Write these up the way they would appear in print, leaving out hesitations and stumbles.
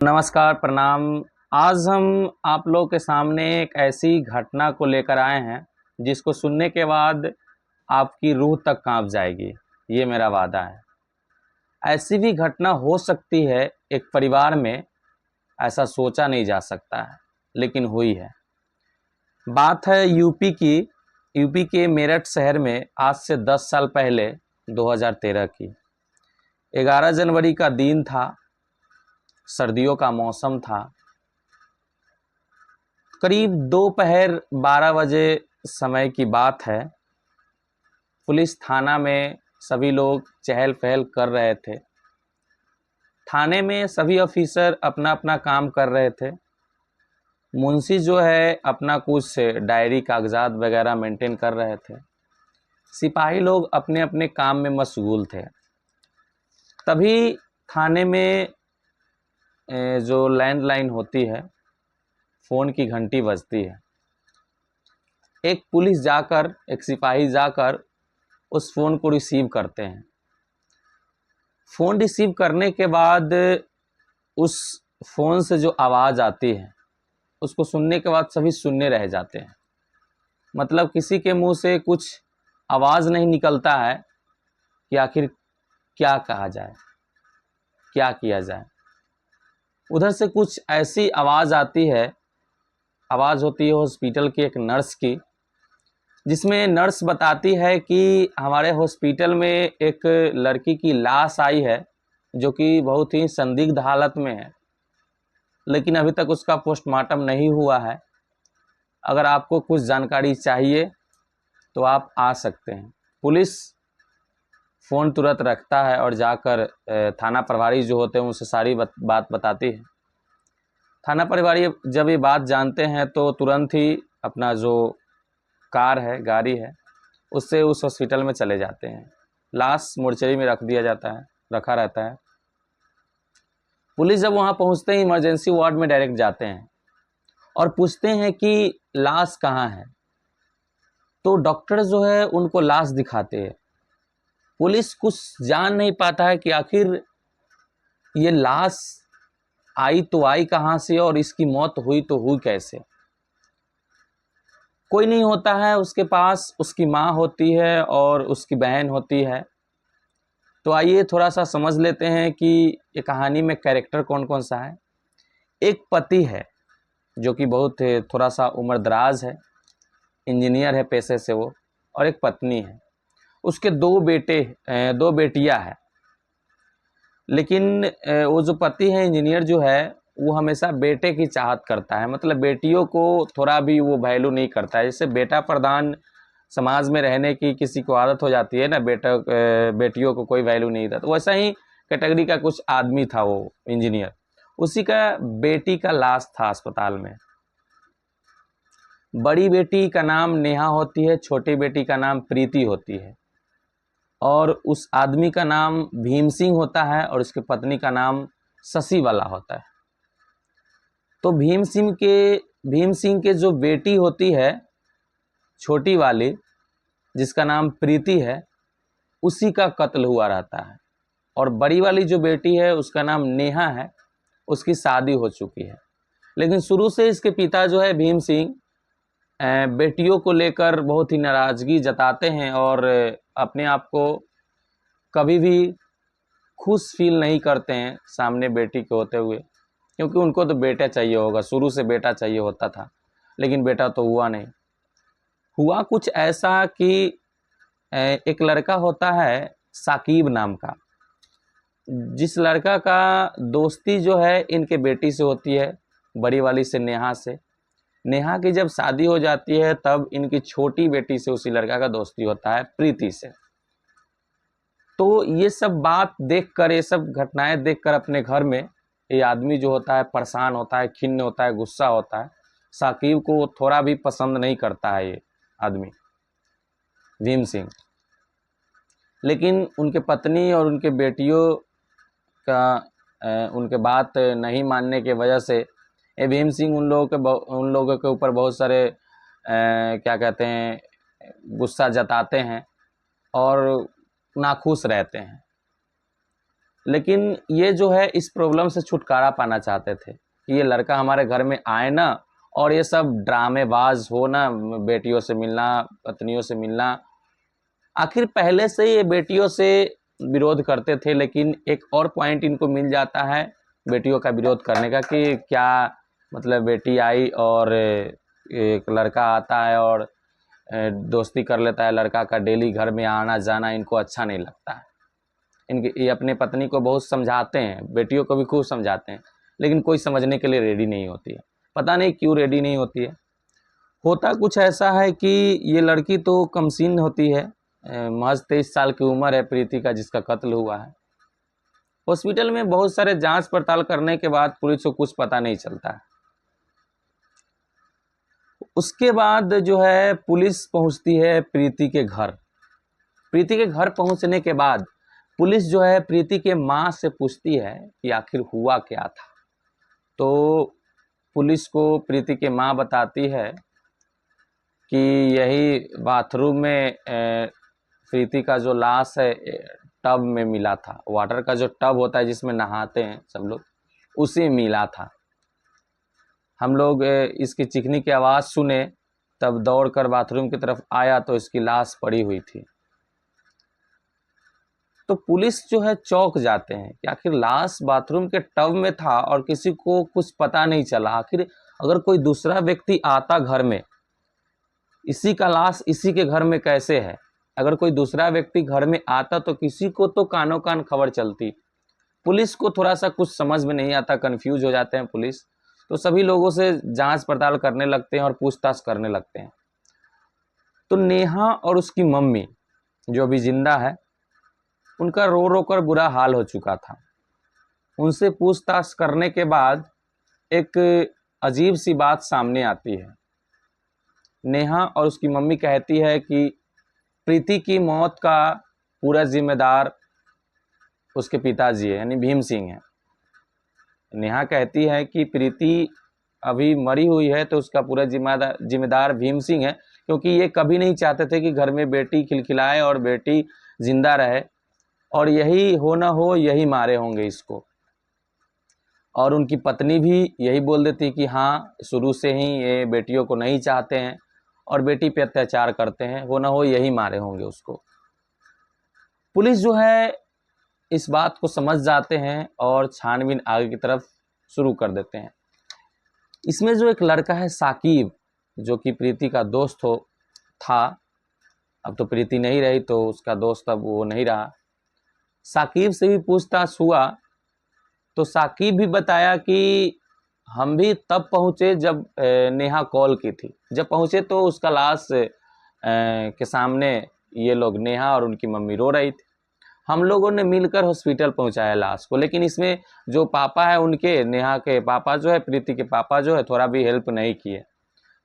नमस्कार, प्रणाम। आज हम आप लोगों के सामने एक ऐसी घटना को लेकर आए हैं जिसको सुनने के बाद आपकी रूह तक कांप जाएगी। ये मेरा वादा है। ऐसी भी घटना हो सकती है एक परिवार में, ऐसा सोचा नहीं जा सकता है, लेकिन हुई है। बात है यूपी की। यूपी के मेरठ शहर में आज से 10 साल पहले 2013 की 11 जनवरी का दिन था। सर्दियों का मौसम था। करीब दोपहर 12 बजे समय की बात है। पुलिस थाना में सभी लोग चहल पहल कर रहे थे। थाने में सभी ऑफिसर अपना अपना काम कर रहे थे। मुंशी जो है अपना कुछ डायरी कागजात वगैरह मेंटेन कर रहे थे। सिपाही लोग अपने अपने काम में मशगूल थे। तभी थाने में जो लैंडलाइन होती है, फ़ोन की घंटी बजती है। एक सिपाही जाकर उस फ़ोन को रिसीव करते हैं। फ़ोन रिसीव करने के बाद उस फ़ोन से जो आवाज़ आती है उसको सुनने के बाद सभी सुन्ने रह जाते हैं। मतलब किसी के मुंह से कुछ आवाज़ नहीं निकलता है कि आखिर क्या कहा जाए, क्या किया जाए। उधर से कुछ ऐसी आवाज़ आती है, आवाज़ होती है हॉस्पिटल की एक नर्स की, जिसमें नर्स बताती है कि हमारे हॉस्पिटल में एक लड़की की लाश आई है जो कि बहुत ही संदिग्ध हालत में है, लेकिन अभी तक उसका पोस्टमार्टम नहीं हुआ है। अगर आपको कुछ जानकारी चाहिए तो आप आ सकते हैं। पुलिस फ़ोन तुरंत रखता है और जाकर थाना प्रभारी जो होते हैं उनसे सारी बात बताती है। थाना प्रभारी जब ये बात जानते हैं तो तुरंत ही अपना जो कार है, गाड़ी है, उससे उस हॉस्पिटल में चले जाते हैं। लाश मोर्चरी में रखा रहता है। पुलिस जब वहाँ पहुँचते ही इमरजेंसी वार्ड में डायरेक्ट जाते हैं और पूछते हैं कि लाश कहाँ है। तो डॉक्टर जो है उनको लाश दिखाते हैं। पुलिस कुछ जान नहीं पाता है कि आखिर ये लाश आई तो आई कहाँ से और इसकी मौत हुई तो हुई कैसे। कोई नहीं होता है उसके पास। उसकी माँ होती है और उसकी बहन होती है। तो आइए थोड़ा सा समझ लेते हैं कि ये कहानी में कैरेक्टर कौन कौन सा है। एक पति है जो कि बहुत थोड़ा सा उम्रदराज है, इंजीनियर है पेशे से वो, और एक पत्नी है। उसके दो बेटियां हैं। लेकिन वो जो पति है इंजीनियर जो है वो हमेशा बेटे की चाहत करता है। मतलब बेटियों को थोड़ा भी वो वैल्यू नहीं करता है। जैसे बेटा प्रधान समाज में रहने की किसी को आदत हो जाती है ना, बेटियों को कोई वैल्यू नहीं देता, तो वैसा ही कैटेगरी का कुछ आदमी था वो इंजीनियर। उसी का बेटी का लाश था अस्पताल में। बड़ी बेटी का नाम नेहा होती है, छोटी बेटी का नाम प्रीति होती है, और उस आदमी का नाम भीम सिंह होता है और उसकी पत्नी का नाम शशि वाला होता है। तो भीम सिंह के जो बेटी होती है छोटी वाली, जिसका नाम प्रीति है, उसी का कत्ल हुआ रहता है। और बड़ी वाली जो बेटी है उसका नाम नेहा है, उसकी शादी हो चुकी है। लेकिन शुरू से इसके पिता जो है भीम सिंह बेटियों को लेकर बहुत ही नाराज़गी जताते हैं और अपने आप को कभी भी खुश फील नहीं करते हैं सामने बेटी के होते हुए, क्योंकि उनको तो बेटा चाहिए होगा, शुरू से बेटा चाहिए होता था, लेकिन बेटा तो हुआ नहीं। हुआ कुछ ऐसा कि एक लड़का होता है साकिब नाम का, जिस लड़का का दोस्ती जो है इनके बेटी से होती है, बड़ी वाली से, नेहा से। नेहा की जब शादी हो जाती है तब इनकी छोटी बेटी से उसी लड़का का दोस्ती होता है, प्रीति से। तो ये सब बात देखकर, ये सब घटनाएं देखकर अपने घर में ये आदमी जो होता है परेशान होता है, खिन्न होता है, गुस्सा होता है। साकिब को थोड़ा भी पसंद नहीं करता है ये आदमी भीम सिंह। लेकिन उनके पत्नी और उनके बेटियों का उनके बात नहीं मानने की वजह से ये भीम सिंह उन लोगों के ऊपर बहुत सारे क्या कहते हैं, गुस्सा जताते हैं और नाखुश रहते हैं। लेकिन ये जो है इस प्रॉब्लम से छुटकारा पाना चाहते थे कि ये लड़का हमारे घर में आए ना, और ये सब ड्रामेबाज हो ना, बेटियों से मिलना, पत्नियों से मिलना। आखिर पहले से ये बेटियों से विरोध करते थे, लेकिन एक और पॉइंट इनको मिल जाता है बेटियों का विरोध करने का कि क्या मतलब बेटी आई और एक लड़का आता है और दोस्ती कर लेता है लड़का का, डेली घर में आना जाना इनको अच्छा नहीं लगता है। इनके ये अपने पत्नी को बहुत समझाते हैं, बेटियों को भी खूब समझाते हैं, लेकिन कोई समझने के लिए रेडी नहीं होती है। पता नहीं क्यों रेडी नहीं होती है। होता कुछ ऐसा है कि ये लड़की तो कमसीन होती है, महज 23 साल की उम्र है प्रीति का जिसका कत्ल हुआ है। हॉस्पिटल में बहुत सारे जांच पड़ताल करने के बाद पुलिस को कुछ पता नहीं चलता है। उसके बाद जो है पुलिस पहुंचती है प्रीति के घर। प्रीति के घर पहुंचने के बाद पुलिस जो है प्रीति के माँ से पूछती है कि आखिर हुआ क्या था। तो पुलिस को प्रीति के माँ बताती है कि यही बाथरूम में प्रीति का जो लाश है टब में मिला था। वाटर का जो टब होता है जिसमें नहाते हैं सब लोग, उसी मिला था। हम लोग इसकी चीखने की आवाज़ सुने, तब दौड़कर बाथरूम की तरफ आया तो इसकी लाश पड़ी हुई थी। तो पुलिस जो है चौंक जाते हैं कि आखिर लाश बाथरूम के टब में था और किसी को कुछ पता नहीं चला। आखिर अगर कोई दूसरा व्यक्ति आता घर में, इसी का लाश इसी के घर में कैसे है? अगर कोई दूसरा व्यक्ति घर में आता तो किसी को तो कानों कान खबर चलती। पुलिस को थोड़ा सा कुछ समझ में नहीं आता, कंफ्यूज हो जाते हैं पुलिस। तो सभी लोगों से जांच पड़ताल करने लगते हैं और पूछताछ करने लगते हैं। तो नेहा और उसकी मम्मी जो अभी जिंदा है, उनका रो रो कर बुरा हाल हो चुका था। उनसे पूछताछ करने के बाद एक अजीब सी बात सामने आती है। नेहा और उसकी मम्मी कहती है कि प्रीति की मौत का पूरा जिम्मेदार उसके पिताजी है, यानी भीम सिंह है। नेहा कहती है कि प्रीति अभी मरी हुई है तो उसका पूरा जिम्मेदार भीम सिंह है, क्योंकि ये कभी नहीं चाहते थे कि घर में बेटी खिलखिलाए और बेटी जिंदा रहे, और यही हो ना हो यही मारे होंगे इसको। और उनकी पत्नी भी यही बोल देती कि हाँ, शुरू से ही ये बेटियों को नहीं चाहते हैं और बेटी पे अत्याचार करते हैं, हो ना हो यही मारे होंगे उसको। पुलिस जो है इस बात को समझ जाते हैं और छानबीन आगे की तरफ शुरू कर देते हैं। इसमें जो एक लड़का है साकिब, जो कि प्रीति का दोस्त था, अब तो प्रीति नहीं रही तो उसका दोस्त अब वो नहीं रहा। साकिब से भी पूछताछ हुआ तो साकिब भी बताया कि हम भी तब पहुँचे जब नेहा कॉल की थी। जब पहुँचे तो उसका लाश के सामने ये लोग, नेहा और उनकी मम्मी, रो रही थी। हम लोगों ने मिलकर हॉस्पिटल पहुंचाया लाश को, लेकिन इसमें जो पापा है उनके, नेहा के पापा जो है, प्रीति के पापा जो है, थोड़ा भी हेल्प नहीं किए।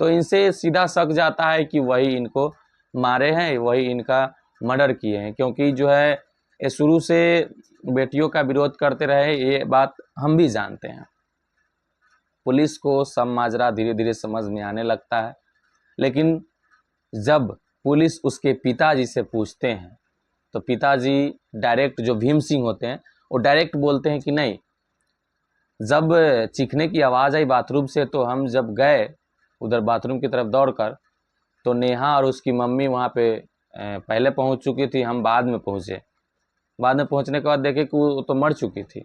तो इनसे सीधा शक जाता है कि वही इनको मारे हैं, वही इनका मर्डर किए हैं, क्योंकि जो है ये शुरू से बेटियों का विरोध करते रहे, ये बात हम भी जानते हैं। पुलिस को सब माजरा धीरे धीरे समझ में आने लगता है, लेकिन जब पुलिस उसके पिताजी से पूछते हैं तो पिताजी डायरेक्ट, जो भीम सिंह होते हैं, वो डायरेक्ट बोलते हैं कि नहीं, जब चीखने की आवाज़ आई बाथरूम से तो हम जब गए उधर बाथरूम की तरफ दौड़कर, तो नेहा और उसकी मम्मी वहाँ पे पहले पहुँच चुकी थी, हम बाद में पहुँचे। बाद में पहुँचने के बाद देखे कि वो तो मर चुकी थी।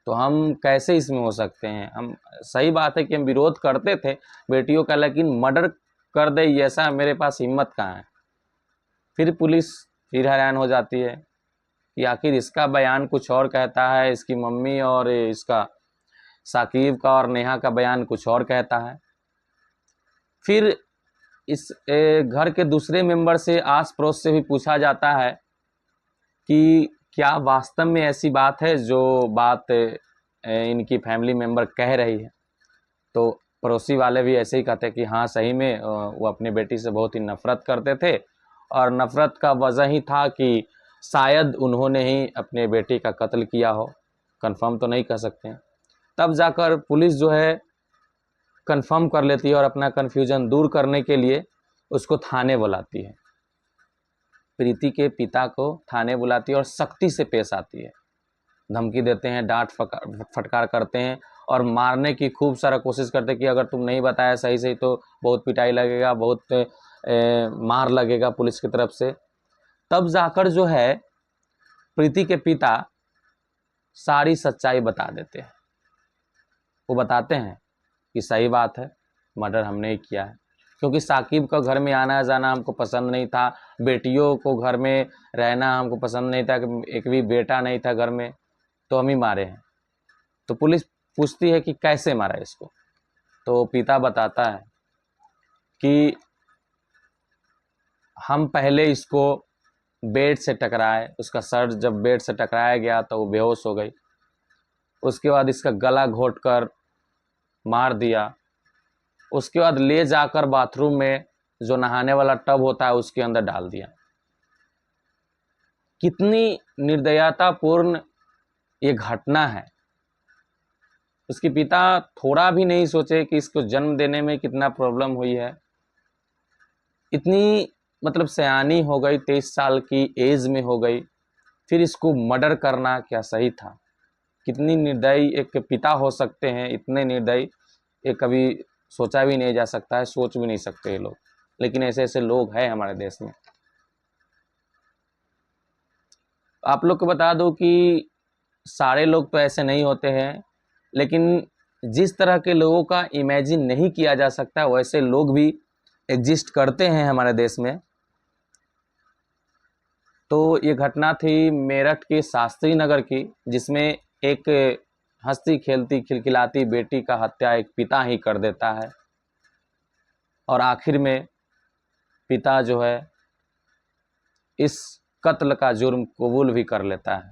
तो हम कैसे इसमें हो सकते हैं? हम, सही बात है कि हम विरोध करते थे बेटियों का, लेकिन मर्डर कर दे ऐसा मेरे पास हिम्मत कहाँ है। फिर पुलिस फिर हैरान हो जाती है कि आखिर इसका बयान कुछ और कहता है, इसकी मम्मी और इसका साकिब का और नेहा का बयान कुछ और कहता है। फिर इस घर के दूसरे मेंबर से, आस पड़ोस से भी पूछा जाता है कि क्या वास्तव में ऐसी बात है जो बात इनकी फैमिली मेंबर कह रही है। तो पड़ोसी वाले भी ऐसे ही कहते हैं कि हाँ, सही में वो अपनी बेटी से बहुत ही नफरत करते थे, और नफरत का वजह ही था कि शायद उन्होंने ही अपने बेटे का कत्ल किया हो। कंफर्म तो नहीं कर सकते हैं। तब जाकर पुलिस जो है कंफर्म कर लेती है और अपना कन्फ्यूजन दूर करने के लिए उसको थाने बुलाती है। प्रीति के पिता को थाने बुलाती है और सख्ती से पेश आती है धमकी देते हैं, डांट फटकार करते हैं और मारने की खूब सारा कोशिश करते हैं कि अगर तुम नहीं बताया सही सही तो बहुत पिटाई लगेगा, बहुत मार लगेगा पुलिस की तरफ से। तब जाकर जो है प्रीति के पिता सारी सच्चाई बता देते हैं। वो बताते हैं कि सही बात है, मर्डर हमने ही किया है, क्योंकि साकिब का घर में आना जाना हमको पसंद नहीं था, बेटियों को घर में रहना हमको पसंद नहीं था, कि एक भी बेटा नहीं था घर में, तो हम ही मारे हैं। तो पुलिस पूछती है कि कैसे मारा इसको, तो पिता बताता है कि हम पहले इसको बेड से टकराए, उसका सर जब बेड से टकराया गया तो वो बेहोश हो गई, उसके बाद इसका गला घोट कर मार दिया, उसके बाद ले जाकर बाथरूम में जो नहाने वाला टब होता है उसके अंदर डाल दिया। कितनी निर्दयतापूर्ण ये घटना है। उसके पिता थोड़ा भी नहीं सोचे कि इसको जन्म देने में कितना प्रॉब्लम हुई है। इतनी मतलब सयानी हो गई, 23 साल की एज में हो गई, फिर इसको मर्डर करना क्या सही था? कितनी निर्दयी एक पिता हो सकते हैं, इतने निर्दयी ये कभी सोचा भी नहीं जा सकता है, सोच भी नहीं सकते ये लोग, लेकिन ऐसे ऐसे लोग हैं हमारे देश में। आप लोग को बता दो कि सारे लोग तो ऐसे नहीं होते हैं, लेकिन जिस तरह के लोगों का इमेजिन नहीं किया जा सकता वैसे लोग भी एग्जिस्ट करते हैं हमारे देश में। तो ये घटना थी मेरठ के शास्त्री नगर की, जिसमें एक हंसती खेलती खिलखिलाती बेटी का हत्या एक पिता ही कर देता है और आखिर में पिता जो है इस कत्ल का जुर्म कबूल भी कर लेता है।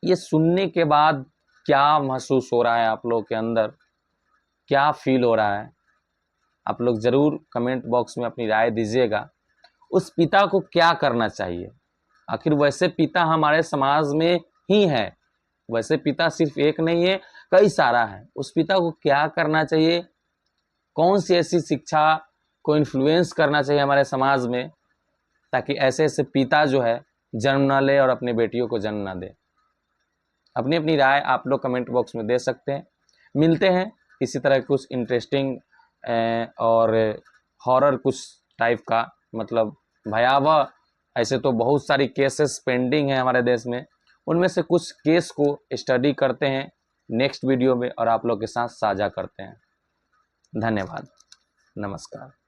ये सुनने के बाद क्या महसूस हो रहा है आप लोग के अंदर, क्या फील हो रहा है? आप लोग ज़रूर कमेंट बॉक्स में अपनी राय दीजिएगा। उस पिता को क्या करना चाहिए? आखिर वैसे पिता हमारे समाज में ही है, वैसे पिता सिर्फ एक नहीं है, कई सारा है। उस पिता को क्या करना चाहिए? कौन सी ऐसी शिक्षा को इन्फ्लुएंस करना चाहिए हमारे समाज में, ताकि ऐसे ऐसे पिता जो है जन्म ना ले और अपनी बेटियों को जन्म ना दे? अपनी अपनी राय आप लोग कमेंट बॉक्स में दे सकते हैं। मिलते हैं इसी तरह कुछ इंटरेस्टिंग और हॉरर कुछ टाइप का, मतलब भयावह, ऐसे तो बहुत सारी केसेस पेंडिंग हैं हमारे देश में, उनमें से कुछ केस को स्टडी करते हैं नेक्स्ट वीडियो में और आप लोग के साथ साझा करते हैं। धन्यवाद, नमस्कार।